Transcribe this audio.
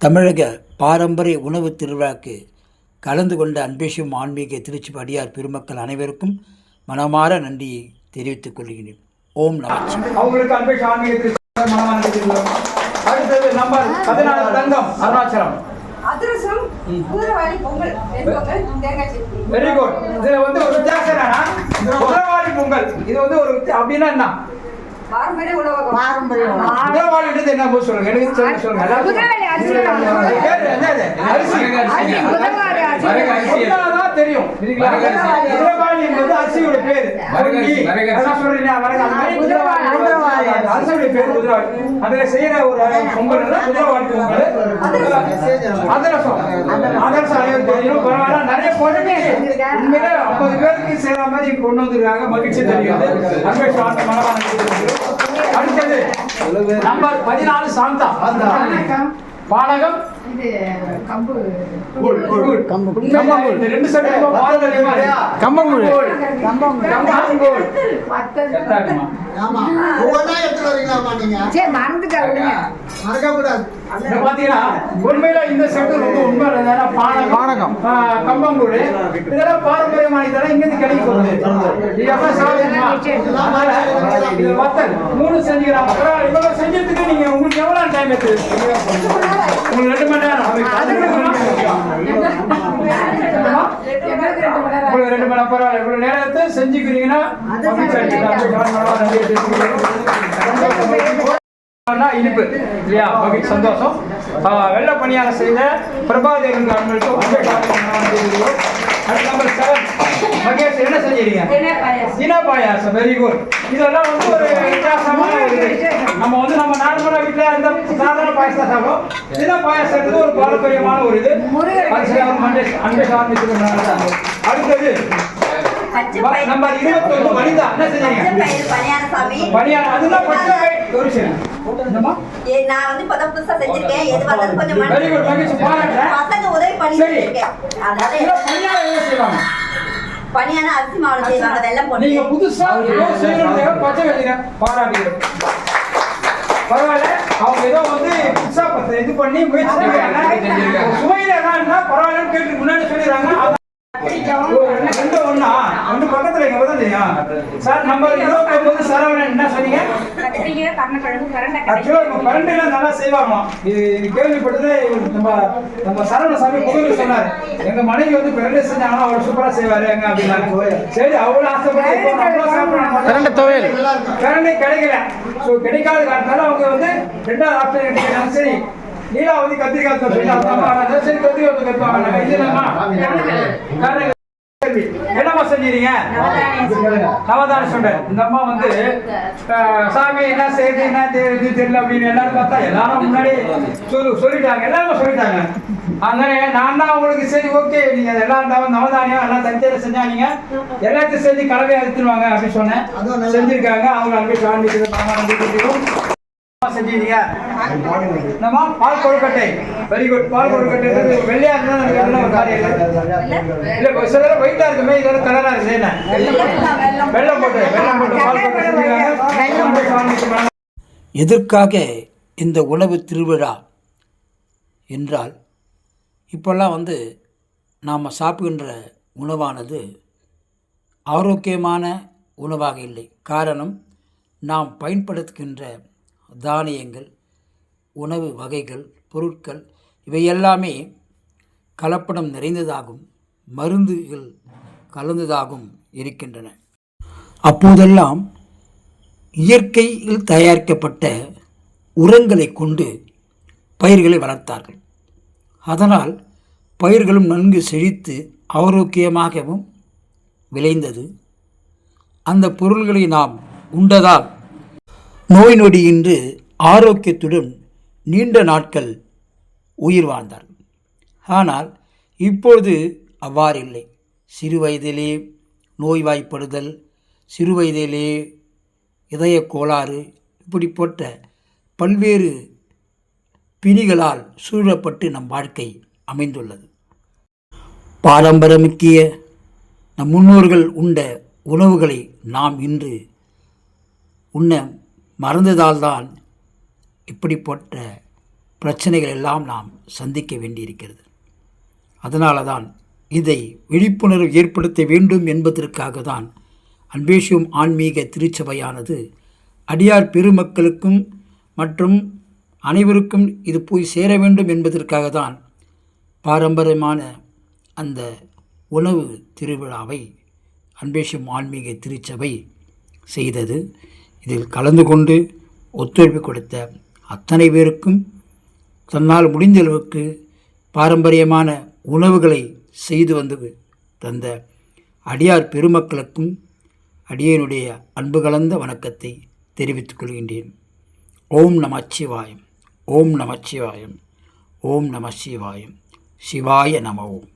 தமிழக பாரம்பரிய உணவு திருவிழாக்கு கலந்து கொண்ட அன்பேசும் ஆன்மீக திருச்சி அடியார் பெருமக்கள் அனைவருக்கும் மனமார நன்றியை தெரிவித்துக் கொள்கிறேன். ஓம் நமச்சிவாய. அவங்களுக்கு அன்பேசும் ஆன்மீக திருச்சி மனமார நன்றி. அடுத்தது நம்பர் 14 தங்கம் அருணாச்சலம். அதிரசம் குதிரைவாலி பொங்கல் தேங்காய் சட்னி. Very good. இதுல வந்து ஒரு வித்தியாசம் என்னன்னா குதிரைவாலி பொங்கல் இது வந்து ஒரு அப்படின்னா என்ன பாரம்பரிய உணவகம். குதிரைவாலின்றது என்ன போய் சொல்லுங்க, எனக்கு சொல்லுங்க. குதிரைவாலி அரிசி தெரியும். குதிரைவாலி என்பது அரிசியோட பேரு. அரிசியோட பேரு குதிரைவாலி. அதுல செய்யற ஒரு பொங்கல் குதிரைவாலி பொங்கல். அதிரசம் அனைவரும் தெரியும். பரவாயில்ல, நிறைய போட்டு உண்மையில 50 பேருக்கு செய்யற மாதிரி கொண்டு வந்துருக்காங்க. மகிழ்ச்சி தெரியுது. அடுத்தது நம்பர் 14 சாந்தா. பானகம் ரெண்டு செட் கம்பங்கூழ். உண்மையில இந்த செட்டு ரொம்ப உண்மை. பானகம் கம்பங்கூழ் இதெல்லாம் பாரம்பரியமான இதெல்லாம் இங்கிருந்து கிடைக்க போகுது. வத்தல் 3 செஞ்சுக்கிறாங்க. இவ்வளவு செஞ்சதுக்கு நீங்க உங்களுக்கு எவ்வளவு டைம் எடுத்து? உங்களுக்கு 2 மணி நேரம். உங்களுக்கு 2 மணி நேரம் பரவாயில்ல. இவ்வளவு நேரத்தை செஞ்சுக்கிறீங்கன்னா இனிப்பு இல்லையா? மகிழ்ச்சி, சந்தோஷம். வெள்ள பணியாரம் செய்த பிரபாதேவன் நம்பர் 7 மகேஷ் என்ன செஞ்சீங்க? தினா பாயாசம். Very good. இதெல்லாம் வந்து ஒரு வித்தியாசமான ஒரு இது. நம்ம நார்மலா வீட்டுல இந்த சாதாரண பாயசம் சாப்பிடும். தினா பாயாசம் ஒரு பாரம்பரியமான ஒரு இது. அடுத்தது நம்பர் 21 வனிதா என்ன செஞ்சீங்க? பணியாரம். அதுதான் பச்சை ஒரு விஷயம். நான் வந்து புதுசா செஞ்சிருக்கேன். எது வந்தாலும் கொஞ்சம் வெரி குட். மகிழ்ச்சி. பசங்க உதவி பண்ணிட்டு இருக்கேன். பனியான அரிசி மாவு செய்வாங்க. வெல்லம் போட்டு நீங்க புதுசா செய்யணும் பச்சை வச்சுங்க. பாராட்டுகிறேன். பரவாயில்ல, அவங்க ஏதோ வந்து புதுசா இது பண்ணி முயற்சி செய்யறாங்க. சுவையில என்னன்னா பரவாயில்லன்னு கேட்டு முன்னாடி சொல்லிடுறாங்க. ஒண்ணு பக்கத்துல இங்க வந்து சார் நம்பர் 29 சரவணன் என்ன சொன்னீங்க? கரண்ட் எல்லாம் நல்லா செய்வாங்க. இது கேள்விப்பட்டது நம்ம சரவண சாமி கோவில் சொன்னாரு. எங்க மனைவி வந்து பிரண்டை செஞ்சாங்கன்னா அவர் சூப்பரா செய்வாரு எங்க அப்படின்னாங்க. சரி, அவ்வளவு ஆசைப்பட்டு பிரண்டை கிடைக்கல. கிடைக்காத காரணத்தால அவங்க வந்து 2வது ஆப்ஷன் எடுத்துக்கிறாங்க. சரி, நீலாவதி கத்திரிக்காய் சரி கத்திரிக்காய் கத்துவாங்க. என்னம்மா செஞ்சீங்க? நவதான சுண்டை. இந்த அம்மா வந்து சாமி என்ன செய்யுது என்ன தெரியல அப்படின்னு எல்லாரும் பார்த்தா எல்லாரும் முன்னாடி சொல்லிட்டாங்க. எல்லாருமே சொல்லிட்டாங்க. அதனால நான் தான் உங்களுக்கு சரி ஓகே நீங்க எல்லாம் நவதானியம் எல்லாம் தனித்தேர செஞ்சா நீங்க எல்லாத்தையும் செஞ்சு கலவையை அறுத்துருவாங்க அப்படின்னு சொன்னேன். செஞ்சிருக்காங்க. அவங்க அன்பு ஆன்மீக செஞ்சீங்க. நம்ம பால் கொழுக்கட்டை. Very good. பால் கொழுக்கட்டை வெள்ளையா இருந்தா ஒரு காரியம் இல்ல. சில ஒயிட்டா இருக்குமே, இதெல்லாம் கலரா இருக்கு. என்ன வெள்ளம் போட்டு பால் கொழுக்கட்டை. எதற்காக இந்த உணவு திருவிழா என்றால், இப்போல்லாம் வந்து நாம் சாப்பிடுகின்ற உணவானது ஆரோக்கியமான உணவாக இல்லை. காரணம், நாம் பயன்படுத்துகின்ற தானியங்கள், உணவு வகைகள், பொருட்கள் இவை எல்லாமே கலப்படம் நிறைந்ததாகும், மருந்துகள் கலந்ததாகவும் இருக்கின்றன. அப்போதெல்லாம் இயற்கையில் தயாரிக்கப்பட்ட உரங்களை கொண்டு பயிர்களை வளர்த்தார்கள். அதனால் பயிர்களும் நன்கு செழித்து ஆரோக்கியமாகவும் விளைந்தது. அந்த பொருள்களை நாம் உண்டதால் நோய் நொடியின்றி ஆரோக்கியத்துடன் நீண்ட நாட்கள் உயிர் வாழ்ந்தார்கள். ஆனால் இப்பொழுது அவ்வாறில்லை. சிறு வயதிலே நோய்வாய்ப்படுதல், சிறு வயதிலே இதய கோளாறு, இப்படிப்பட்ட பல்வேறு பிணிகளால் சூழப்பட்டு நம் வாழ்க்கை அமைந்துள்ளது. பாரம்பரியமிக்க நம் முன்னோர்கள் உண்ட உணவுகளை நாம் இன்று உண்ண மறந்ததால்தான் இப்படிப்பட்ட பிரச்சனைகள் எல்லாம் நாம் சந்திக்க வேண்டியிருக்கிறது. அதனால தான் இதை விழிப்புணர்வு ஏற்படுத்த வேண்டும் என்பதற்காக தான் அன்பேசியும் ஆன்மீக திருச்சபையானது அடியார் பெருமக்களுக்கும் மற்றும் அனைவருக்கும் இது போய் சேர வேண்டும் என்பதற்காக தான் பாரம்பரியமான அந்த உணவு திருவிழாவை அன்பேசியும் ஆன்மீக திருச்சபை செய்தது. இதில் கலந்து கொண்டு ஒத்துழைப்பு கொடுத்த அத்தனை பேருக்கும், தன்னால் முடிந்த அளவுக்கு பாரம்பரியமான உணவுகளை செய்து வந்து தந்த அடியார் பெருமக்களுக்கும் அடியனுடைய அன்பு கலந்த வணக்கத்தை தெரிவித்துக் கொள்கின்றேன். ஓம் நமச்சிவாயம், ஓம் நமச்சிவாயம், ஓம் நம சிவாயம், சிவாய நம ஓம்.